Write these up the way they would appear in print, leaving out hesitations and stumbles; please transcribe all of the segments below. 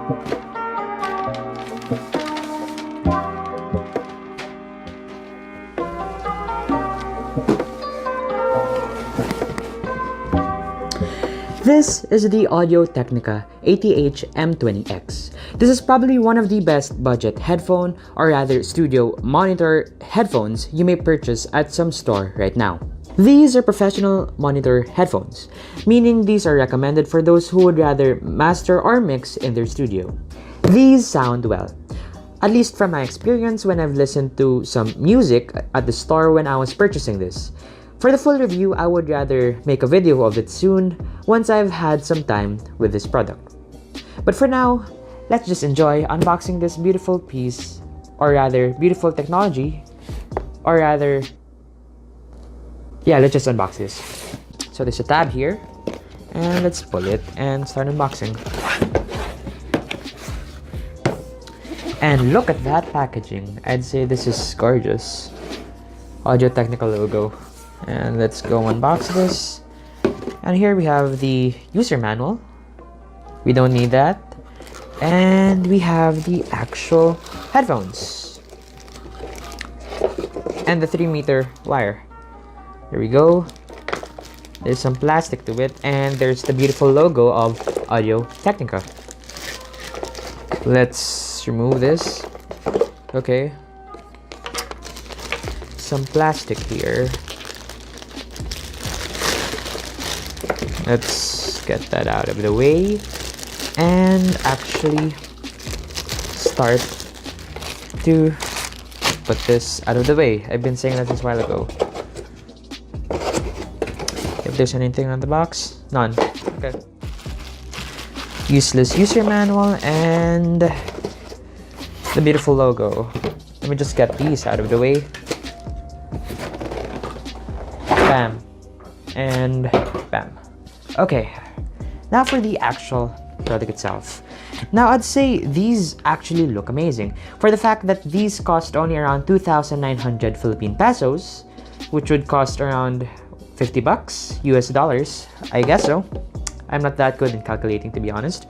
This is the Audio-Technica ATH-M20X. This is probably one of the best budget headphone, or rather studio monitor headphones you may purchase at some store right now. These are professional monitor headphones, meaning these are recommended for those who would rather master or mix in their studio. These sound well, at least from my experience when I've listened to some music at the store when I was purchasing this. For the full review, I would rather make a video of it soon once I've had some time with this product. But for now, let's just enjoy unboxing this beautiful piece, or rather beautiful technology, or rather, yeah, let's just unbox this. So there's a tab here, and let's pull it and start unboxing. And look at that packaging. I'd say this is gorgeous. Audio-Technica logo. And let's go unbox this. And here we have the user manual. We don't need that. And we have the actual headphones. And the 3-meter wire. There we go. There's some plastic to it. And there's the beautiful logo of Audio-Technica. Let's remove this. Okay. Some plastic here. Let's get that out of the way and actually start to put this out of the way. I've been saying that since a while ago. If there's anything on the box, none. Okay. Useless user manual and the beautiful logo. Let me just get these out of the way. Bam. And bam. Okay, now for the actual product itself. Now I'd say these actually look amazing for the fact that these cost only around 2,900 Philippine pesos, which would cost around 50 bucks US dollars. I guess so. I'm not that good in calculating, to be honest.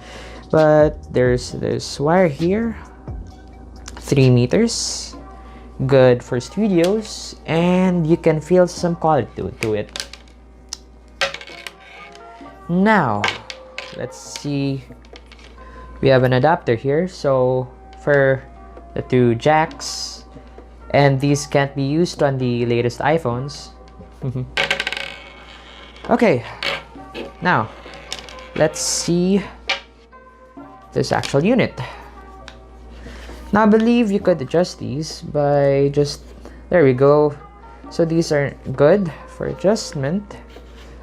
But there's this wire here, 3 meters, good for studios, and you can feel some quality to it. Now, let's see. We have an adapter here, so for the 2 jacks, and these can't be used on the latest iPhones. Okay, now let's see this actual unit. Now I believe you could adjust these by just, there we go. So these are good for adjustment.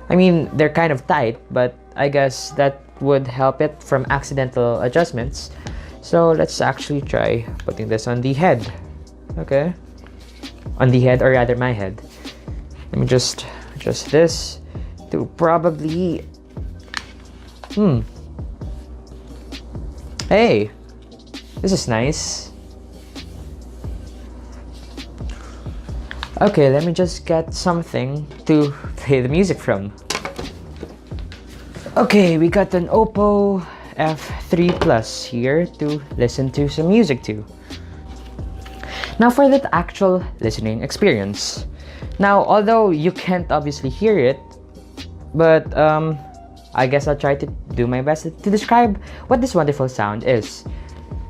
I mean, they're kind of tight, but I guess that would help it from accidental adjustments. So let's actually try putting this on the head. Okay. On the head, or rather my head. Let me just adjust this to probably... Hey! This is nice. Okay, let me just get something to play the music from. Okay, we got an Oppo F3 Plus here to listen to some music to. Now for that actual listening experience. Now, although you can't obviously hear it, but I guess I'll try to do my best to describe what this wonderful sound is.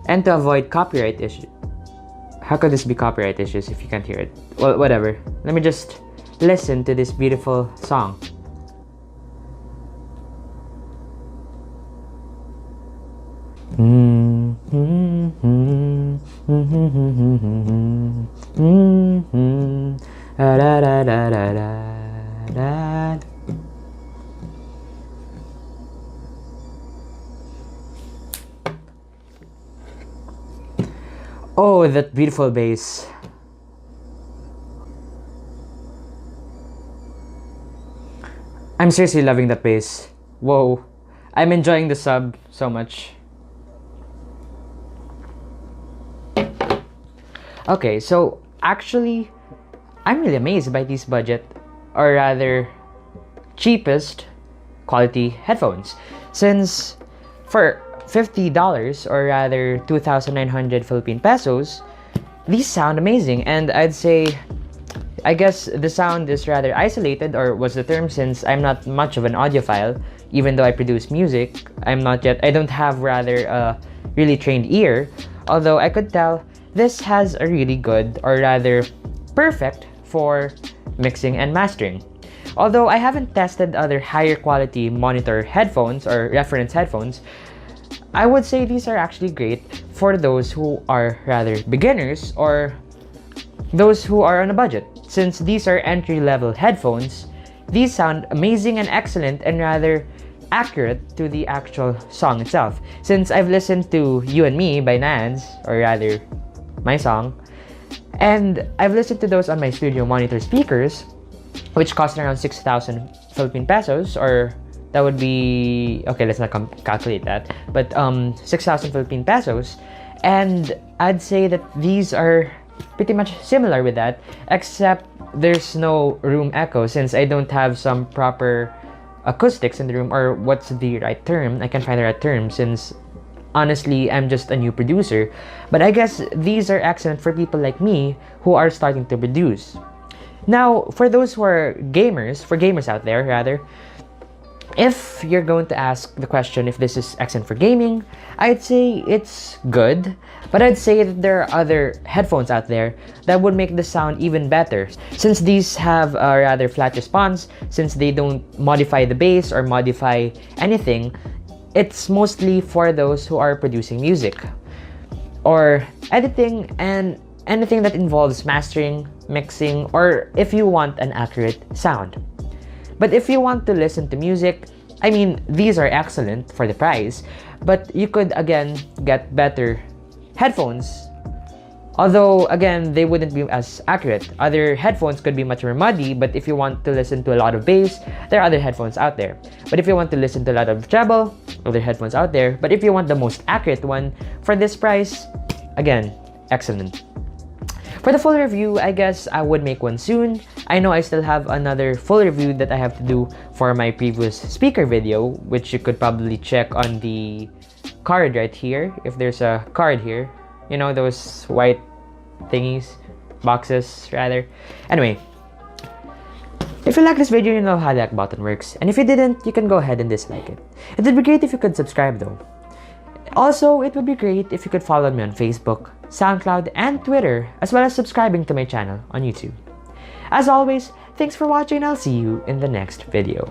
And to avoid copyright issues. How could this be copyright issues if you can't hear it? Well, whatever. Let me just listen to this beautiful song. Oh, that beautiful bass. I'm seriously loving that bass. Whoa. I'm enjoying the sub so much. Okay, so actually, I'm really amazed by these budget, or rather, cheapest quality headphones. Since for $50, or rather 2,900 Philippine pesos, these sound amazing. And I'd say, I guess the sound is rather isolated, or was the term, since I'm not much of an audiophile. Even though I produce music, I don't have rather a really trained ear. Although I could tell this has a really good, or rather perfect, for mixing and mastering. Although I haven't tested other higher quality monitor headphones or reference headphones, I would say these are actually great for those who are rather beginners or those who are on a budget. Since these are entry-level headphones, these sound amazing and excellent and rather accurate to the actual song itself. Since I've listened to You and Me by Nadds, or rather my song, and I've listened to those on my studio monitor speakers, which cost around 6,000 Philippine pesos, or that would be, okay, let's not calculate that, but 6,000 Philippine pesos. And I'd say that these are pretty much similar with that, except there's no room echo, since I don't have some proper acoustics in the room, or what's the right term? I can't find the right term, since honestly I'm just a new producer. But I guess these are excellent for people like me who are starting to produce. Now, for those who are gamers, for gamers out there rather, if you're going to ask the question if this is excellent for gaming, I'd say it's good, but I'd say that there are other headphones out there that would make the sound even better. Since these have a rather flat response, since they don't modify the bass or modify anything, it's mostly for those who are producing music or editing and anything that involves mastering, mixing, or if you want an accurate sound. But if you want to listen to music, I mean, these are excellent for the price, but you could again get better headphones. Although again, they wouldn't be as accurate. Other headphones could be much more muddy, but if you want to listen to a lot of bass, there are other headphones out there. But if you want to listen to a lot of treble, other headphones out there. But if you want the most accurate one for this price, again, excellent. For the full review, I guess I would make one soon. I know I still have another full review that I have to do for my previous speaker video, which you could probably check on the card right here, if there's a card here. You know, those white thingies, boxes rather. Anyway, if you like this video, you know how the like button works. And if you didn't, you can go ahead and dislike it. It would be great if you could subscribe though. Also, it would be great if you could follow me on Facebook, SoundCloud, and Twitter, as well as subscribing to my channel on YouTube. As always, thanks for watching and I'll see you in the next video.